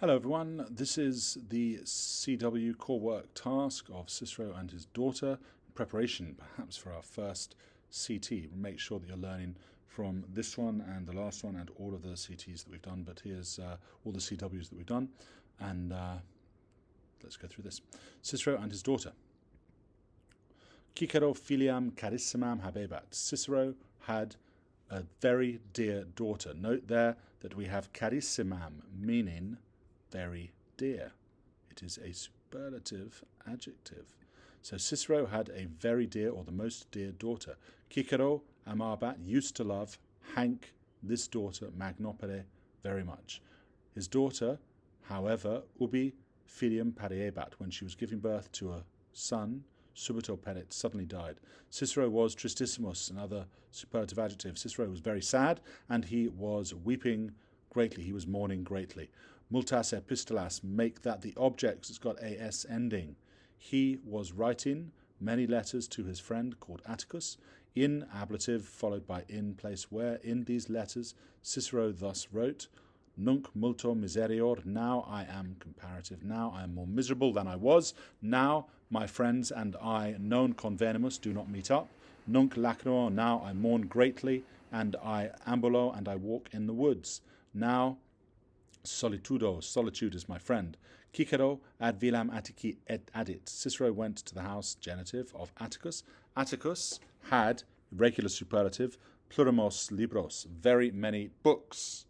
Hello everyone, this is the CW core work task of Cicero and his daughter, in preparation perhaps for our first CT. We'll make sure that you're learning from this one and the last one and all of the CTs that we've done, but here's all the CWs that we've done, and let's go through this. Cicero and his daughter. Cicero filiam carissimam habebat. Cicero had a very dear daughter. Note there that we have carissimam, meaning very dear. It is a superlative adjective. So Cicero had a very dear or the most dear daughter. Cicero amabat, used to love Hanc, this daughter, magnopere, very much. His daughter, however, ubi filium pariebat, when she was giving birth to a son, subito perit, suddenly died. Cicero was tristissimus, another superlative adjective. Cicero was very sad and he was weeping greatly. He was mourning greatly. Multas epistolas, make that the object, it's got as ending. He was writing many letters to his friend called Atticus, in ablative followed by in, place where. In these letters Cicero thus wrote, Nunc multo miserior, now I am comparative, now I am more miserable than I was, now my friends and I, non convenimus, do not meet up. Nunc lacrimo, now I mourn greatly, and I ambulo, and I walk in the woods. Now solitudo, solitude is my friend. Cicero ad vilam Attici et adit. Cicero went to the house, genitive, of Atticus. Atticus had, regular superlative, pluribus libros, very many books.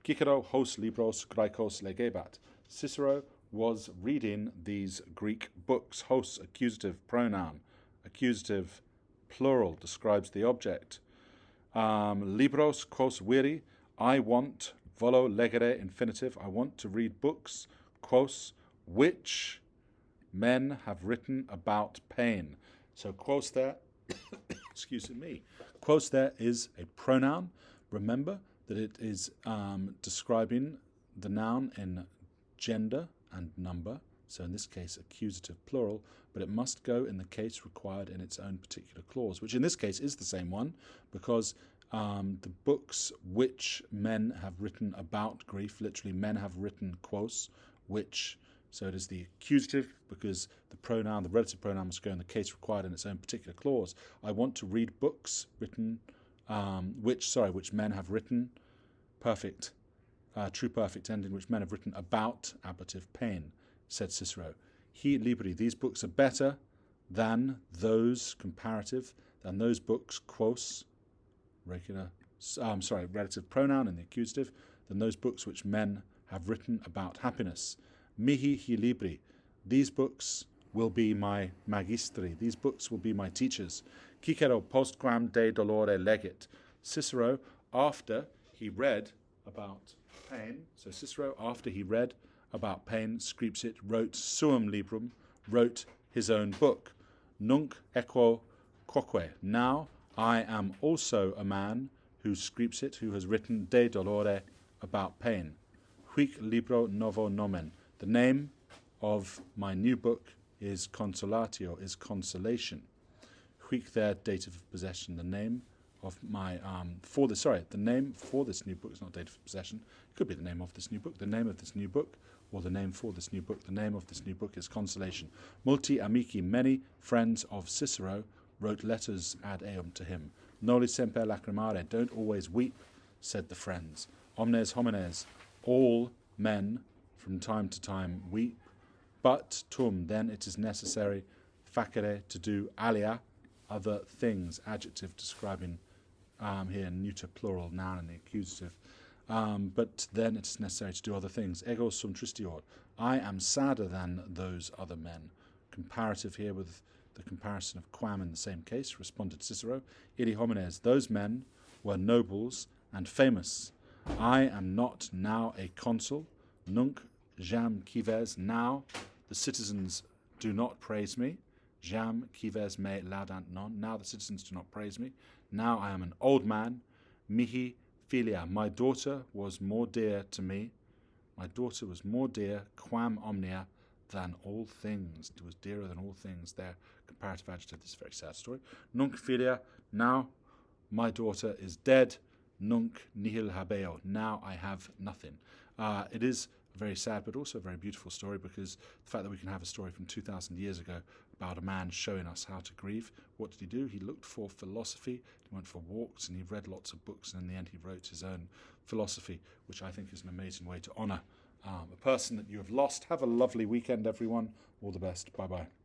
Cicero hos libros graecos legebat. Cicero was reading these Greek books. Hos, accusative pronoun. Accusative plural describes the object. Libros quos viri, I want. Volo legere, infinitive, I want to read books, quos, which men have written about pain. So quos there, excuse me, quos there is a pronoun. Remember that it is describing the noun in gender and number, so in this case accusative plural, but it must go in the case required in its own particular clause, which in this case is the same one, because the books which men have written about grief, literally men have written quos, which, so it is the accusative because the pronoun, the relative pronoun must go in the case required in its own particular clause. I want to read books written, which men have written, perfect, true perfect ending, which men have written about ablative pain, said Cicero. He libri, these books are better than those, comparative, than those books, quos, relative pronoun in the accusative, than those books which men have written about happiness. Mihi hi libri, these books will be my magistri, these books will be my teachers. Cicero postquam de dolore legit. Cicero, after he read about pain, so Cicero, after he read about pain, scripsit, wrote suum librum, wrote his own book. Nunc equo quoque, now I am also a man who scripsit, who has written de dolore, about pain. Huic libro novo nomen. The name of my new book is consolatio, is consolation. Huic there, dative of possession. The name of my the name for this new book is not dative of possession. It could be the name of this new book. The name of this new book, or the name for this new book. The name of this new book is consolation. Multi amici, many friends of Cicero, wrote letters ad eum to him. Noli semper lacrimare, don't always weep, said the friends. Omnes homines, all men from time to time weep. But tum, then it is necessary, facere, to do, alia, other things, adjective describing here neuter plural, noun in the accusative. But then it is necessary to do other things. Ego sum tristior, I am sadder than those other men. Comparative here with the comparison of quam in the same case, responded Cicero. Ili homines, those men were nobles and famous. I am not now a consul. Nunc jam cives, now the citizens do not praise me. Jam cives me laudant non, now the citizens do not praise me. Now I am an old man. Mihi filia, my daughter was more dear to me. My daughter was more dear, quam omnia, than all things. It was dearer than all things. There, comparative adjective, this is a very sad story. Nunc filia, now my daughter is dead. Nunc nihil habeo, now I have nothing. It is a very sad but also a very beautiful story, because the fact that we can have a story from 2,000 years ago about a man showing us how to grieve. What did he do? He looked for philosophy, he went for walks, and he read lots of books, and in the end he wrote his own philosophy, which I think is an amazing way to honour a person that you have lost. Have a lovely weekend, everyone. All the best. Bye-bye.